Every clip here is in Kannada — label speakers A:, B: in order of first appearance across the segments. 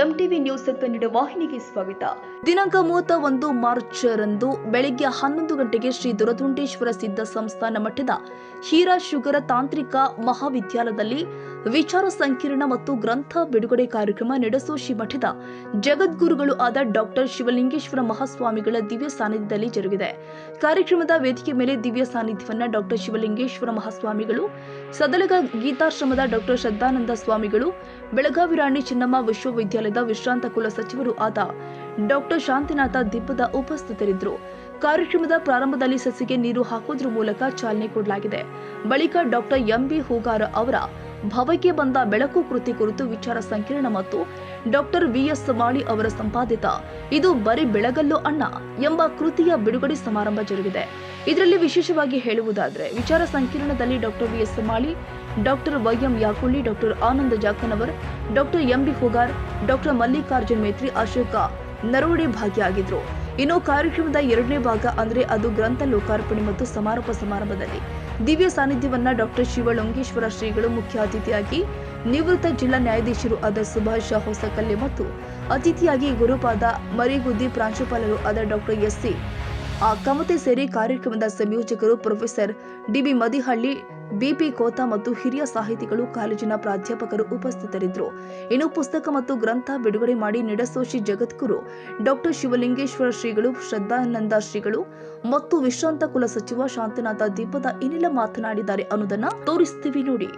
A: ಎಂಟಿವಿ ನ್ಯೂಸ್ ಕನ್ನಡ ವಾಹಿನಿಗೆ ಸ್ವಾಗತ. ದಿನಾಂಕ 31 ಮಾರ್ಚ್ ರಂದು ಬೆಳಗ್ಗೆ 11 ಗಂಟೆಗೆ ಶ್ರೀ ದುರದುಂಡೇಶ್ವರ ಸಿದ್ಧ ಸಂಸ್ಥಾನ ಮಠದ ಹೀರಾ ಶುಗರ ತಾಂತ್ರಿಕ ಮಹಾವಿದ್ಯಾಲಯದಲ್ಲಿ ವಿಚಾರ ಸಂಕಿರಣ ಮತ್ತು ಗ್ರಂಥ ಬಿಡುಗಡೆ ಕಾರ್ಯಕ್ರಮ ನಡೆಸೋಶಿ ಮಠದ ಜಗದ್ಗುರುಗಳು ಆದ ಡಾಕ್ಟರ್ ಶಿವಲಿಂಗೇಶ್ವರ ಮಹಾಸ್ವಾಮಿಗಳ ದಿವ್ಯ ಸಾನ್ನಿಧ್ಯದಲ್ಲಿ ಜರುಗಿದೆ. ಕಾರ್ಯಕ್ರಮದ ವೇದಿಕೆ ಮೇಲೆ ದಿವ್ಯ ಸಾನ್ನಿಧ್ಯವನ್ನ ಡಾಕ್ಟರ್ ಶಿವಲಿಂಗೇಶ್ವರ ಮಹಾಸ್ವಾಮಿಗಳು, ಸದಲಗ ಗೀತಾಶ್ರಮದ ಡಾಕ್ಟರ್ ಶ್ರದ್ಧಾನಂದ ಸ್ವಾಮಿಗಳು, ಬೆಳಗಾವಿ ರಾಣಿ ಚೆನ್ನಮ್ಮ ವಿಶ್ವವಿದ್ಯಾಲಯದ ವಿಶ್ರಾಂತ ಕುಲ ಸಚಿವರು ಆದ ಡಾಕ್ಟರ್ ಶಾಂತಿನಾಥ ದಿಬ್ಬದ ಉಪಸ್ಥಿತರಿದ್ದರು. ಕಾರ್ಯಕ್ರಮದ ಪ್ರಾರಂಭದಲ್ಲಿ ಸಸಿಗೆ ನೀರು ಹಾಕುವುದರ ಮೂಲಕ ಚಾಲನೆ ಕೊಡಲಾಗಿದೆ. ಬಳಿಕ ಡಾಕ್ಟರ್ ಎಂಬಿ ಹೂಗಾರ ಅವರ ಭವಕ್ಕೆ ಬಂದ ಬೆಳಕು ಕೃತಿ ಕುರಿತು ವಿಚಾರ ಸಂಕಿರಣ ಮತ್ತು ಡಾಕ್ಟರ್ ವಿಎಸ್ ಮಾಳಿ ಅವರ ಸಂಪಾದಿತ ಇದು ಬರೀ ಬೆಳಗಲ್ಲೋ ಅಣ್ಣ ಎಂಬ ಕೃತಿಯ ಬಿಡುಗಡೆ ಸಮಾರಂಭ ಜರುಗಿದೆ. ಇದರಲ್ಲಿ ವಿಶೇಷವಾಗಿ ಹೇಳುವುದಾದರೆ ವಿಚಾರ ಸಂಕಿರಣದಲ್ಲಿ doctor V S Mali, doctor Y M Yakulli, doctor Anand Jakanavar, doctor M B Hugar, doctor Mallikarjun Metri, Ashoka Narode ಭಾಗಿಯಾಗಿದ್ರು. ಇನ್ನು ಕಾರ್ಯಕ್ರಮದ ಎರಡನೇ ಭಾಗ ಅಂದ್ರೆ ಅದು ಗ್ರಂಥ ಲೋಕಾರ್ಪಣೆ ಮತ್ತು ಸಮಾರೋಪ ಸಮಾರಂಭದಲ್ಲಿ ದಿವ್ಯ ಸಾನ್ನಿಧ್ಯವನ್ನ ಡಾಕ್ಟರ್ ಶಿವಲಿಂಗೇಶ್ವರ ಶ್ರೀಗಳು ಮುಖ್ಯ ಅತಿಥಿಯಾಗಿ, ನಿವೃತ್ತ ಜಿಲ್ಲಾ ನ್ಯಾಯಾಧೀಶರು ಆದ ಸುಭಾಷ್ ಹೊಸಕಲ್ಲೆ ಮತ್ತು ಅತಿಥಿಯಾಗಿ ಗುರುಪಾದ ಮರಿಗುದ್ದಿ ಪ್ರಾಂಶುಪಾಲರು ಆದ ಡಾಕ್ಟರ್ ಎಸ್ಸಿ ಕಮತೆ ಸೇರಿ ಕಾರ್ಯಕ್ರಮದ ಸಂಯೋಜಕರು ಪ್ರೊಫೆಸರ್ ಡಿಬಿ ಮದಿಹಳ್ಳಿ, ಬಿಪಿ ಕೋತಾ ಮತ್ತು ಹಿರಿಯ ಸಾಹಿತಿಗಳು, ಕಾಲೇಜಿನ ಪ್ರಾಧ್ಯಾಪಕರು ಉಪಸ್ಥಿತರಿದ್ದರು. ಇನ್ನು ಪುಸ್ತಕ ಮತ್ತು ಗ್ರಂಥ ಬಿಡುಗಡೆ ಮಾಡಿ ನಿಡಸೋಶಿ ಜಗದ್ಗುರು ಡಾಕ್ಟರ್ ಶಿವಲಿಂಗೇಶ್ವರ ಶ್ರೀಗಳು, ಶ್ರದ್ಧಾನಂದ ಶ್ರೀಗಳು ಮತ್ತು ವಿಶ್ರಾಂತ ಕುಲ ಸಚಿವ ಶಾಂತಿನಾಥ ದೀಪದ ಇನ್ನೆಲ್ಲ ಮಾತನಾಡಿದ್ದಾರೆ ಅನ್ನೋದನ್ನ ತೋರಿಸ್ತೀವಿ ನೋಡಿ.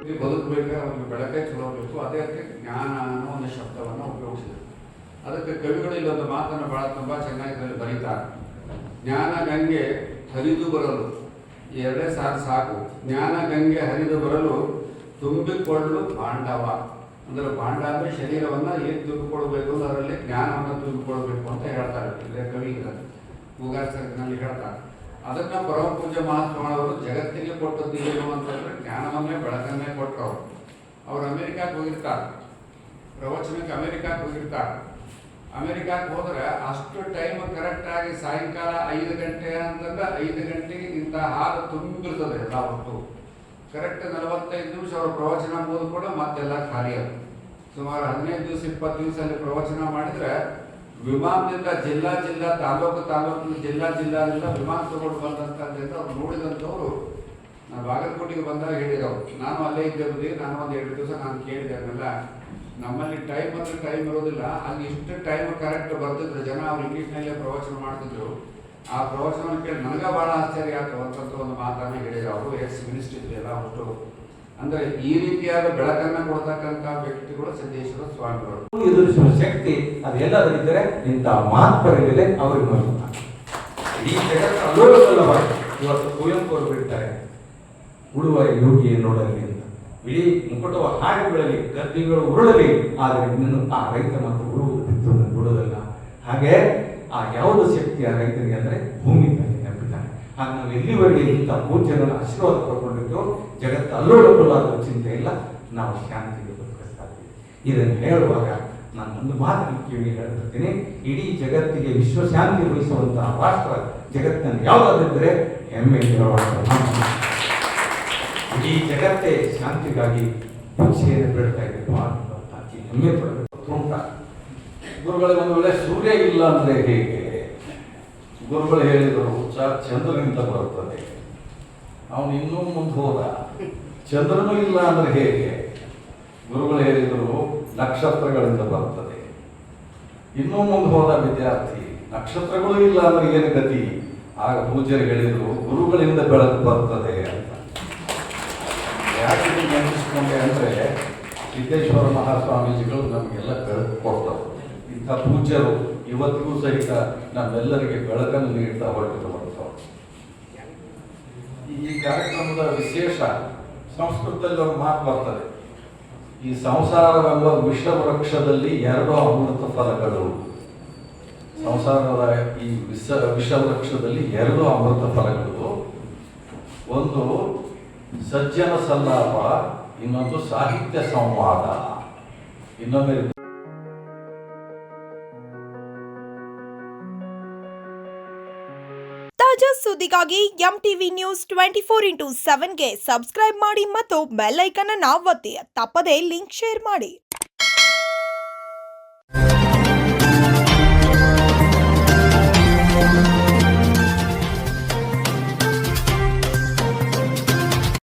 B: ಅದಕ್ಕೆ ಕವಿಗಳು ಇಲ್ಲೊಂದು ಮಾತನ್ನು ಬಹಳ ತುಂಬಾ ಚೆನ್ನಾಗಿ ಬರೀತಾರೆ. ಜ್ಞಾನ ಗಂಗೆ ಹರಿದು ಬರಲು ಎರಡೇ ಸಾಕು, ಜ್ಞಾನ ಗಂಗೆ ಹರಿದು ಬರಲು ತುಂಬಿಕೊಳ್ಳಲು ಪಾಂಡವ. ಅಂದ್ರೆ ಪಾಂಡ ಅಂದ್ರೆ ಶರೀರವನ್ನ ಏನ್ ತುಂಬಿಕೊಳ್ಬೇಕು ಅಂದ್ರೆ ಅದರಲ್ಲಿ ಜ್ಞಾನವನ್ನು ತುಂಬಿಕೊಳ್ಬೇಕು ಅಂತ ಹೇಳ್ತಾರೆ. ಇಲ್ಲೇ ಕವಿಗಳ ಹೂಗಾರ್ನಲ್ಲಿ ಹೇಳ್ತಾರೆ. ಅದನ್ನ ಪರಮ ಪೂಜ್ಯ ಮಹಾಸ್ವಾಮಿಯವರು ಜಗತ್ತಿಗೆ ಕೊಟ್ಟದ್ದು ಏನು ಅಂತಂದ್ರೆ ಜ್ಞಾನವನ್ನೇ ಬೆಳಕನ್ನೇ ಕೊಟ್ಟರು. ಅವ್ರು ಅಮೆರಿಕಕ್ಕೆ ಹೋಗಿರ್ತಾರೆ, ಪ್ರವಚನಕ್ಕೆ ಅಮೆರಿಕಕ್ಕೆ ಹೋಗಿರ್ತಾರೆ. ಅಮೆರಿಕಕ್ಕೆ ಹೋದ್ರೆ ಅಷ್ಟು ಟೈಮ್ ಕರೆಕ್ಟ್ ಆಗಿ ಸಾಯಂಕಾಲ 5 ಗಂಟೆ ಅಂತಂದ್ರೆ 5 ಗಂಟೆಗೆ ಇಂಥ ಹಾಲು ತುಂಬಿರ್ತದೆ ಎಲ್ಲ ಹೊತ್ತು. ಕರೆಕ್ಟ್ 45 ನಿಮಿಷ ಅವ್ರ ಪ್ರವಚನ ಮುಗಿದ್ಕೊಂಡು ಮತ್ತೆಲ್ಲ ಖಾಲಿ ಅದು. ಸುಮಾರು 15 ದಿವಸ 20 ದಿವಸ ಅಲ್ಲಿ ಪ್ರವಚನ ಮಾಡಿದ್ರೆ ವಿಮಾನದಿಂದ ಜಿಲ್ಲಾ ತಾಲೂಕು ಜಿಲ್ಲಾದಿಂದ ವಿಮಾನ ತಗೊಂಡು ಬಂದಂತಂದ್ರೆ ಅವ್ರು ನೋಡಿದಂಥವ್ರು ನಾನು ಬಾಗಲಕೋಟೆಗೆ ಬಂದಾಗ ಹೇಳಿದವರು. ನಾನು ಅಲ್ಲೇ ಇದ್ದೆ, ನಾನು ಒಂದು 2 ದಿವಸ ನಾನು ಕೇಳಿದೆ. ಅದನ್ನೆಲ್ಲ ನಮ್ಮಲ್ಲಿ ಟೈಮ್ ಅಂದ್ರೆ ಟೈಮ್ ಇರೋದಿಲ್ಲ, ಅಲ್ಲಿ ಇಷ್ಟು ಟೈಮ್ ಕರೆಕ್ಟ್ ಬರ್ತಿದ್ರು ಜನ. ಅವ್ರು ಇಂಗ್ಲೀಷ್ನಲ್ಲೇ ಪ್ರವಚನ ಮಾಡ್ತಿದ್ರು. ಆ ಪ್ರವಚನ ಕೇಳಿ ನನಗ ಬಹಳ ಆಶ್ಚರ್ಯ ಆಯ್ತು ಅಂತ ಒಂದು ಮಾತನ್ನ ಹೇಳಿದ್ರು. ಅವರು ಎಕ್ಸ್ ಮಿನಿಸ್ಟರ್ ಎಲ್ಲ ಅಷ್ಟು ಅಂದ್ರೆ ಈ ರೀತಿಯಾದ ಬೆಳಕನ್ನ ಕೊಡ್ತಕ್ಕಂಥ ವ್ಯಕ್ತಿಗಳು ಸಿದ್ದೇಶ್ವರ ಸ್ವಾಮಿಗಳು.
C: ಎದುರಿಸುವ ಶಕ್ತಿ ಅದೆಲ್ಲದರಿದ್ದರೆ ಇಂಥ ಮಹಾತ್ಮರಿಗಿದೆ ಅವರಿಗೆ ಈ ಜಗತ್ತು ಅಲ್ಲೋಲಕಲ್ಲವಾಗಿ. ಇವತ್ತು ಕುವೆಂಪು ಅವರು ಬಿಡ್ತಾರೆ, ಉಳುವ ಯೋಗಿ ನೋಡಲಿ ಅಂತ. ಇಡೀ ಮುಕುಟವ ಹಾಡುಗಳಲ್ಲಿ ಗದ್ದಿಗಳು ಉರುಳಲಿ, ಆದರೆ ಇನ್ನೂ ಆ ರೈತ ಮತ್ತು ಉಳುವುದು ಬಿತ್ತುವುದು ಬಿಡೋದಲ್ಲ. ಹಾಗೆ ಆ ಯಾವುದು ಶಕ್ತಿ ಆ ರೈತನಿಗೆ ಅಂದರೆ ಭೂಮಿ ತಾಯಿ ನಂಬಿದ್ದಾನೆ. ಹಾಗೆ ನಾವು ಎಲ್ಲಿವರೆಗೆ ಇಂಥ ಪೂಜ್ಯರನ್ನು ಆಶೀರ್ವಾದ ಪಡ್ಕೊಂಡಿರ್ತೇವೆ, ಜಗತ್ತು ಅಲ್ಲೋಲಕಲ್ಲಾದ ಚಿಂತೆ ಇಲ್ಲ, ನಾವು ಶಾಂತಿಗೆ ಬದುಕಿಸ್ತಾ ಇದ್ದೀವಿ. ಇದನ್ನು ಹೇಳುವಾಗ ನಾನು ಒಂದು ಮಾತನ್ನು ಕಿವಿಗೆ ಹೇಳ್ತಿರ್ತೀನಿ. ಇಡೀ ಜಗತ್ತಿಗೆ ವಿಶ್ವಶಾಂತಿ ವಹಿಸುವಂತಹ ರಾಷ್ಟ್ರ ಜಗತ್ತನ್ನು ಯಾವುದಾದಿದ್ದರೆ ಹೆಮ್ಮೆ ಈ ಜಗತ್ತೇ ಶಾಂತಿಗಾಗಿ ಪಕ್ಷಿಯನ್ನು ಬಿಡ್ತಾ ಇದೆ. ಹೆಮ್ಮೆ ಪಡಬೇಕು.
D: ಗುರುಗಳಿಗೆ ಒಂದು ವೇಳೆ ಸೂರ್ಯ ಇಲ್ಲ ಅಂದ್ರೆ ಹೇಗೆ? ಗುರುಗಳು ಹೇಳಿದರು ಚಂದ್ರನಿಂದ ಬರುತ್ತದೆ. ಅವನು ಇನ್ನೂ ಮುಂದೆ ಹೋದ, ಚಂದ್ರನೂ ಇಲ್ಲ ಅಂದ್ರೆ ಹೇಗೆ? ಗುರುಗಳು ಹೇಳಿದರು ನಕ್ಷತ್ರಗಳಿಂದ ಬರ್ತದೆ. ಇನ್ನೂ ಮುಂದೆ ಹೋದ ವಿದ್ಯಾರ್ಥಿ, ನಕ್ಷತ್ರಗಳು ಇಲ್ಲ ಅಂದ್ರೆ ಏನು ಗತಿ? ಆಗ ಪೂಜ್ಯರು ಹೇಳಿದರು ಗುರುಗಳಿಂದ ಬೆಳಕು ಬರ್ತದೆ ಅಂತ. ಯಾಕೆ ನೆನಪಿಸ್ಕೊಂಡೆ ಅಂದ್ರೆ ಸಿದ್ದೇಶ್ವರ ಮಹಾಸ್ವಾಮೀಜಿಗಳು ನಮಗೆಲ್ಲ ಬೆಳಕು ಕೊಡ್ತಾರೆ. ಇಂಥ ಪೂಜ್ಯರು ಇವತ್ತಿಗೂ ಸಹಿತ ನಮ್ಮೆಲ್ಲರಿಗೆ ಬೆಳಕನ್ನು ನೀಡ್ತಾ ಹೊರಟಿರುವಂಥವ್ರು. ಈ ಕಾರ್ಯಕ್ರಮದ ವಿಶೇಷ ಸಂಸ್ಕೃತದಲ್ಲಿ ಒಂದು ಮಾತು ಬರ್ತದೆ, ಈ ಸಂಸಾರವೆಂಬ ವಿಷವೃಕ್ಷದಲ್ಲಿ 2 ಅಮೃತ ಫಲಗಳು. ಸಂಸಾರದ ಈ ವಿಷವೃಕ್ಷದಲ್ಲಿ 2 ಅಮೃತ ಫಲಗಳು. ಒಂದು ಸಜ್ಜನ ಸಲ್ಲಾಪ, ಇನ್ನೊಂದು ಸಾಹಿತ್ಯ ಸಂವಾದ. ಇನ್ನೊಂದು
E: ತಾಜಾ ಸುದ್ದಿಗಾಗಿ ಎಂಟಿವಿ ನ್ಯೂಸ್ 24x7ಗೆ ಸಬ್ಸ್ಕ್ರೈಬ್ ಮಾಡಿ ಮತ್ತು ಬೆಲ್ ಐಕಾನ್ ಅನ್ನು ಒತ್ತಿ. ತಪ್ಪದೇ ಲಿಂಕ್ ಶೇರ್ ಮಾಡಿ.